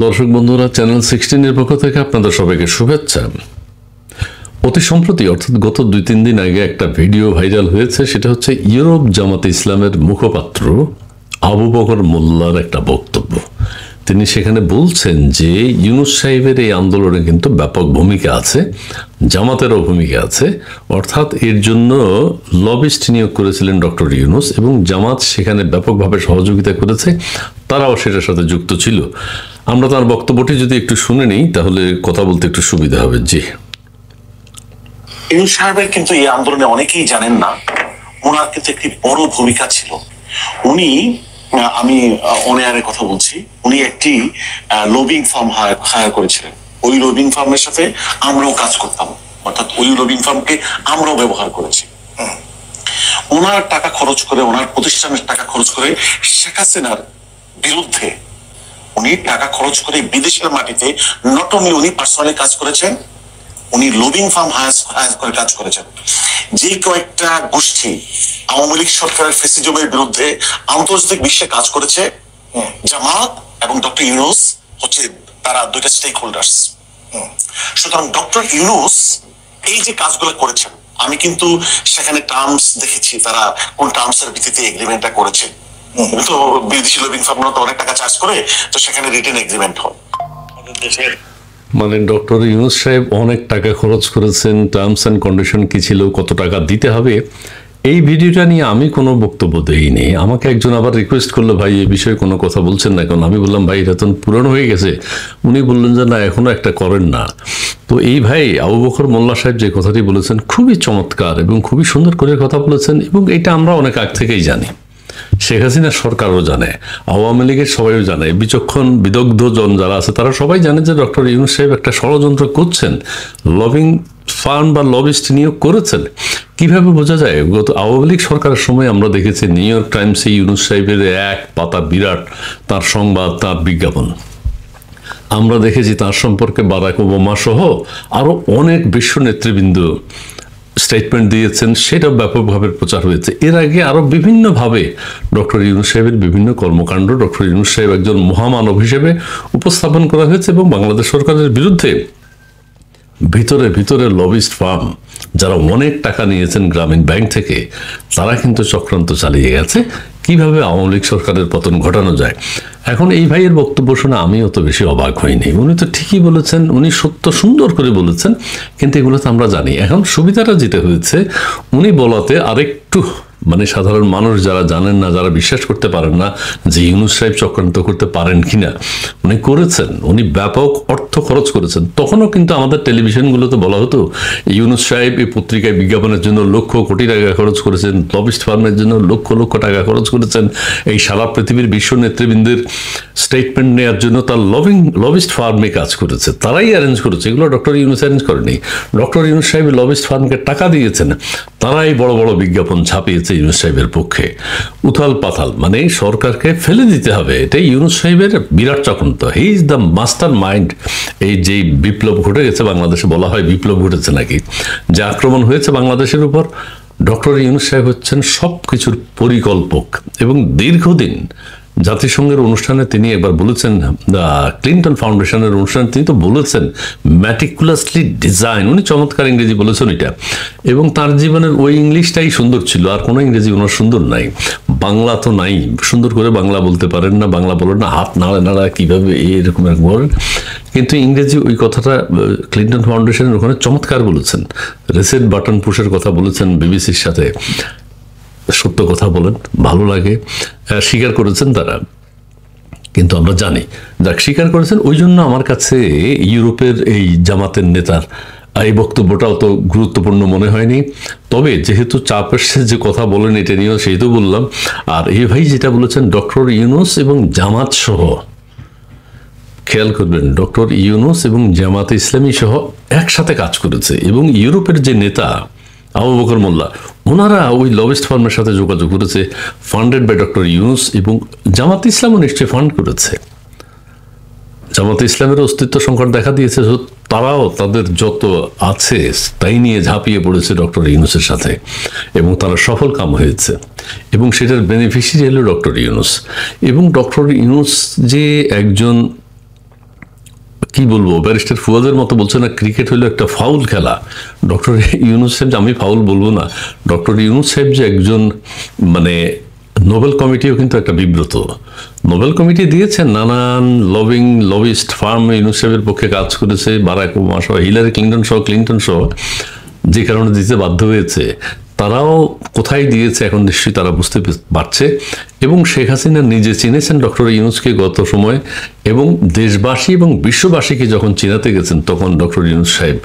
দর্শক বন্ধুরা, চ্যানেল 16 এর পক্ষ থেকে আপনাদের সবাইকে শুভেচ্ছা। অতি সম্প্রতি অর্থাৎ গত 2-3 দিন আগে একটা ভিডিও ভাইরাল হয়েছে। সেটা হচ্ছে ইউরোপ জামাতে ইসলামের মুখপাত্র আবু বকর মোল্লার একটা বক্তব্য। তিনি সেখানে বলছেন যে ইউনূস সাহেবের এই আন্দোলনে কিন্তু ব্যাপক ভূমিকা আছে, জামাতেরও ভূমিকা আছে। অর্থাৎ এর জন্য লবিস্ট নিয়োগ করেছিলেন ডক্টর ইউনূস এবং জামাত সেখানে ব্যাপকভাবে সহযোগিতা করেছে, তারাও সেটার সাথে যুক্ত ছিল। আমরা তার বক্তব্যটি যদি একটু শুনে নিই তাহলে কথা বলতে একটু সুবিধা হবে। জি, ইউনূস সাহেবের কিন্তু এই আন্দোলনে অনেকেই জানেন না, ওনার কিন্তু একটি বড় ভূমিকা ছিল। উনি, আমি অনেয়ারের কথা বলছি, উনি একটি লবিং ফার্ম হায়ার করেছিলেন। ওই লবিং ফার্মের সাথে আমরাও কাজ করতাম, অর্থাৎ ওই লবিং ফার্মকে আমরাও ব্যবহার করেছি। ওনার টাকা খরচ করে, ওনার প্রতিষ্ঠানের টাকা খরচ করে শেখ হাসিনার বিরুদ্ধে উনি টাকা খরচ করে বিদেশের মাটিতে নট অনলি উনি পার্সোনালি কাজ করেছেন, উনি লবিং ফার্ম হায়ার করে কাজ করেছেন। যে কয়েকটা গোষ্ঠী আওয়ামী লীগ সরকারের ফ্যাসিজমের বিরুদ্ধে আন্তর্জাতিক বিশ্বে কাজ করেছে, জামাত এবং ডক্টর ইউনূস হচ্ছে তারা দুইটা স্টেক হোল্ডার্স। সুতরাং ডক্টর ইউনূস এই যে কাজগুলো করেছেন, আমি কিন্তু সেখানে টার্মস দেখেছি, তারা কোন টার্মস এর ভিত্তিতে এগ্রিমেন্টটা করেছে। তো বিদেশি লবিং ফার্মরা তো অনেক টাকা চার্জ করে, তো সেখানে রিটেন এগ্রিমেন্ট হয়। মানে ডক্টর ইউনূস সাহেব অনেক টাকা খরচ করেছেন, টার্মস অ্যান্ড কন্ডিশন কি ছিল, কত টাকা দিতে হবে, এই ভিডিওটা নিয়ে আমি কোনো বক্তব্য দেইনি। আমাকে একজন আবার রিকোয়েস্ট করলো, ভাই এই বিষয়ে কোনো কথা বলছেন না কেন? আমি বললাম, ভাই এটা তো পুরানো হয়ে গেছে। উনি বললেন যে না, এখনো একটা করেন না। তো এই ভাই আবু বকর মোল্লা সাহেব যে কথাটি বলেছেন খুবই চমৎকার এবং খুবই সুন্দর করে কথা বলেছেন, এবং এটা আমরা অনেক আগ থেকেই জানি। শেখ হাসিনা সরকারও জানে, আওয়ামী লীগের সবাইও জানে, বিচক্ষণ বিদগ্ধ জন যারা আছে তারা সবাই জানে যে ডক্টর ইউনূস সাহেব একটা ষড়যন্ত্র করছেন, লবিং ফার্ম বা লবিস্ট নিয়োগ করেছেন। কিভাবে বোঝা যায়? গত আওয়ামী লীগ সরকারের সময় আমরা দেখেছি নিউ ইয়র্ক টাইমসে ইউনূস সাহেবের এক পাতা বিরাট তার সংবাদ, তার বিজ্ঞাপন। আমরা দেখেছি তার সম্পর্কে বারাক ওবামা সহ আরো অনেক বিশ্ব নেতৃবৃন্দ স্টেটমেন্ট দিয়েছেন, সেটা ব্যাপকভাবে প্রচার হয়েছে। এর আগে আরো বিভিন্নভাবে ডক্টর ইউনূস সাহেবের বিভিন্ন কর্মকাণ্ড ডক্টর ইউনূস সাহেব একজন মহামানব হিসেবে উপস্থাপন করা হয়েছে, এবং বাংলাদেশ সরকারের বিরুদ্ধে ভিতরে ভিতরে লবিস্ট ফার্ম যারা অনেক টাকা নিয়েছেন গ্রামীণ ব্যাংক থেকে, তারা কিন্তু চক্রান্ত চালিয়ে গেছে কিভাবে আওয়ামী লীগ সরকারের পতন ঘটানো যায়। এখন এই ভাইয়ের বক্তব্য শুনে আমি অত বেশি অবাক হইনি। উনি তো ঠিকই বলেছেন, উনি সত্য সুন্দর করে বলেছেন, কিন্তু এগুলো তো আমরা জানি। এখন সুবিধাটা যেটা হয়েছে উনি বলাতে আরেকটু মানে সাধারণ মানুষ যারা জানেন না, যারা বিশ্বাস করতে পারেন না যে ইউনূস সাহেব চক্রান্ত করতে পারেন কিনা, উনি করেছেন, উনি ব্যাপক অর্থ খরচ করেছেন। তখনও কিন্তু আমাদের টেলিভিশনগুলোতে বলা হতো ইউনূস সাহেব এই পত্রিকায় বিজ্ঞাপনের জন্য লক্ষ কোটি টাকা খরচ করেছেন, লবিস্ট ফার্মের জন্য লক্ষ লক্ষ টাকা খরচ করেছেন, এই সারা পৃথিবীর বিশ্ব নেতৃবৃন্দের স্টেটমেন্ট নেওয়ার জন্য তার লবিস্ট ফার্মে কাজ করেছে, তারাই অ্যারেঞ্জ করেছে। এগুলো ডক্টর ইউনূস অ্যারেঞ্জ করেনি। ডক্টর ইউনূস সাহেব লবিস্ট ফার্মকে টাকা দিয়েছেন, তারাই বড় বড় বিজ্ঞাপন ছাপিয়েছে ইউনূস সাহেবের পক্ষে। উথাল পাথাল, মানে সরকারকে ফেলে দিতে হবে, এটাই ইউনূস সাহেবের বিরাট চক্রান্ত। He is the master mind. এই যে বিপ্লব ঘটে গেছে বাংলাদেশে, বলা হয় বিপ্লব ঘটেছে নাকি, যে আক্রমণ হয়েছে বাংলাদেশের উপর, ডক্টর ইউনূস সাহেব হচ্ছেন সব কিছুর পরিকল্পক। এবং দীর্ঘদিন জাতিসংঘের অনুষ্ঠানে তিনি একবার বলেছেন, ক্লিন্টন ফাউন্ডেশনের অনুষ্ঠানে তিনি তো বলেছেন ম্যাটিকুলাসলি ডিজাইন, উনি চমৎকার ইংরেজি বলেছেন এটা। এবং তার জীবনের ওই ইংলিশটাই সুন্দর ছিল, আর কোনো ইংরেজি ওনার সুন্দর নাই। বাংলা তো নাই, সুন্দর করে বাংলা বলতে পারেন না, বাংলা বলেন না, হাত নাড়া নাড়া কীভাবে এরকম এরকম বলেন, কিন্তু ইংরেজি ওই কথাটা ক্লিন্টন ফাউন্ডেশনের ওখানে চমৎকার বলেছেন। রিসেট বাটন পুশের কথা বলেছেন বিবিসির সাথে, সত্য কথা বলেন, ভালো লাগে, স্বীকার করেছেন তারা। কিন্তু আমরা জানি যাক স্বীকার করেছেন, ওই জন্য আমার কাছে ইউরোপের এই জামাতের নেতার এই বক্তব্যটা অত গুরুত্বপূর্ণ মনে হয়নি। তবে যেহেতু চাপ এসছে যে কথা বলেন এটা নিয়েও, সেই তো বললাম। আর এই ভাই যেটা বলেছেন ডক্টর ইউনূস এবং জামাত সহ, খেয়াল করবেন ডক্টর ইউনূস এবং জামাতে ইসলামী সহ একসাথে কাজ করেছে। এবং ইউরোপের যে নেতা আবু বকর মোল্লা, ওনারা ওই লবিস্ট ফার্মের সাথে যোগাযোগ করেছে, ফান্ডেড বাই ডক্টর ইউনূস, এবং জামাতে ইসলামও নিশ্চয়ই ফান্ড করেছে। জামাতে ইসলামের অস্তিত্ব সংকট দেখা দিয়েছে, তারাও তাদের যত আছে তাই নিয়ে ঝাঁপিয়ে পড়েছে ডক্টর ইউনূসের সাথে, এবং তারা সফল কাম হয়েছে, এবং সেটার বেনিফিশিয়ারি হলো ডক্টর ইউনূস। এবং ডক্টর ইউনূস যে একজন কি বলবো, ব্যারিস্টার ফুয়াদের মতো বলছে না ক্রিকেট হলো একটা ফাউল খেলা। ডক্টর ইউনূস সাহেব, আমি ফাউল বলবো না, ডক্টর ইউনূস সাহেব যে একজন মানে নোবেল কমিটিও কিন্তু একটা বিব্রত। নোবেল কমিটি দিয়েছেন নানান লবিস্ট ফার্ম ইউনূস সাহেবের পক্ষে কাজ করেছে, বারাক ওবামা সহ, হিলারি ক্লিন্টন সহ, যে কারণে দিতে বাধ্য হয়েছে। তারাও কোথায় দিয়েছে এখন নিশ্চয়ই তারা বুঝতে পারছে। এবং শেখ হাসিনা নিজে চিনেছেন ডক্টর ইউনূসকে গত সময়, এবং দেশবাসী এবং বিশ্ববাসীকে যখন চিনাতে গেছেন তখন ডক্টর ইউনূস সাহেব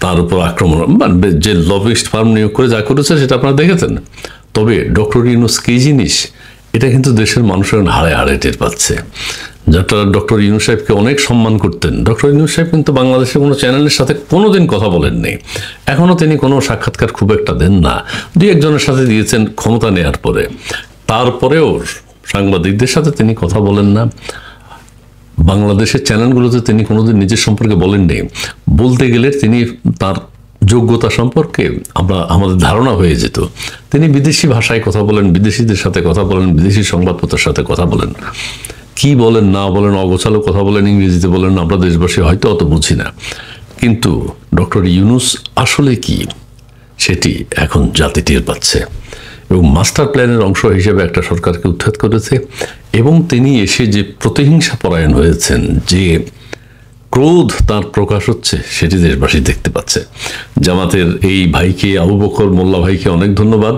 তার উপর আক্রমণ, যে লবিস্ট ফার্ম নিয়োগ করে যা করেছে সেটা আপনারা দেখেছেন। তবে ডক্টর ইউনূস কী জিনিস এটা কিন্তু দেশের মানুষের হাড়ে হাড়ে টের পাচ্ছে। যারা ডক্টর ইউনূস সাহেবকে অনেক সম্মান করতেন, ডক্টর ইউনূস সাহেব কিন্তু বাংলাদেশের কোনো চ্যানেলের সাথে কোনোদিন কথা বলেননি, এখনও তিনি কোনো সাক্ষাৎকার খুব একটা দেন না, দুই একজনের সাথে দিয়েছেন ক্ষমতা নেওয়ার পরে, তারপরেও সাংবাদিকদের সাথে তিনি কথা বলেন না। বাংলাদেশের চ্যানেলগুলোতে তিনি কোনোদিন নিজের সম্পর্কে বলেননি। বলতে গেলে তিনি তার যোগ্যতা সম্পর্কে আমাদের ধারণা হয়ে যেত। তিনি বিদেশি ভাষায় কথা বলেন, বিদেশিদের সাথে কথা বলেন, বিদেশি সংবাদপত্রের সাথে কথা বলেন, কি বলেন না বলেন, অগোছালো কথা বলেন, ইংরেজিতে বলেন, আমরা দেশবাসী হয়তো অত বুঝি না। কিন্তু ডক্টর ইউনূস আসলে কি সেটি এখন জাতি টের পাচ্ছে, এবং মাস্টার প্ল্যানের অংশ হিসেবে একটা সরকারকে উৎখাত করেছে। এবং তিনি এসে যে প্রতিহিংসা পরায়ণ হয়েছেন, যে ক্রোধ তার প্রকাশ হচ্ছে, সেটি দেশবাসী দেখতে পাচ্ছে। জামাতের এই ভাইকে, আবু বকর মোল্লা ভাইকে অনেক ধন্যবাদ।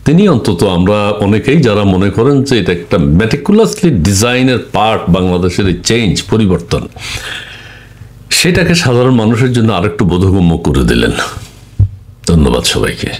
তিনি অন্তত, আমরা অনেকেই যারা মনে করেন যে এটা একটা ম্যাটিকুলাসলি ডিজাইনের পার্ট বাংলাদেশের এই চেঞ্জ, পরিবর্তন, সেটাকে সাধারণ মানুষের জন্য আরেকটু বোধগম্য করে দিলেন। ধন্যবাদ সবাইকে।